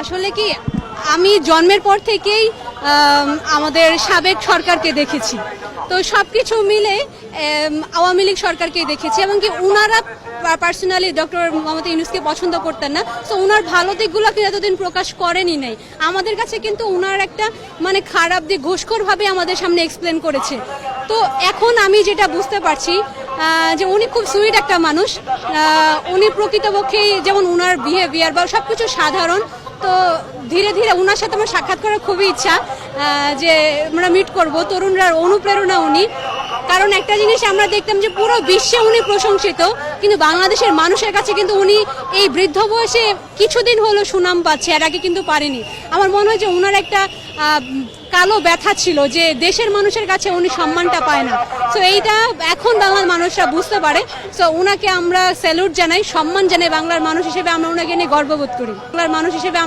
আসলে কি আমি জন্মের পর থেকেই আমাদের সাবেক সরকারকে দেখেছি, তো সবকিছু মিলে আওয়ামী লীগ সরকারকেই দেখেছি এবং কি উনারা পার্সোনালি ডক্টর মোহাম্মদ ইউনূসকে পছন্দ করতেন না, তো উনার ভালো দিকগুলো কিন্তু এতদিন প্রকাশ করেনই নাই। আমাদের কাছে কিন্তু উনার একটা মানে খারাপ দিক ঘুষখোরভাবে আমাদের সামনে এক্সপ্লেন করেছে। তো এখন আমি যেটা বুঝতে পারছি যে উনি খুব সুইট একটা মানুষ, উনি প্রকৃতপক্ষেই যেমন উনার বিহেভিয়ার বা সবকিছু সাধারণ। তো ধীরে ধীরে ওনার সাথে আমার সাক্ষাৎ করার খুবই ইচ্ছা, যে আমরা মিট করব। তরুণরা অনুপ্রেরণা উনি, কারণ একটা জিনিস আমরা দেখতাম যে পুরো বিশ্বে উনি প্রশংসিত, কিন্তু বাংলাদেশের মানুষের কাছে কিন্তু উনি এই বৃদ্ধ বয়সে কিছুদিন হলো সুনাম পাচ্ছে, এর আগে কিন্তু পারেনি। আমার মনে হয় যে ওনার একটা কালো ব্যথা ছিল যে দেশের মানুষের কাছে উনি সম্মানটা পায় না। তো এইটা এখন বাংলার মানুষরা বুঝতে পারে। তো ওনাকে আমরা স্যালুট জানাই, সম্মান জানাই। বাংলার মানুষ হিসেবে আমরা ওনাকে নিয়ে গর্ববোধ করি। বাংলার মানুষ হিসেবে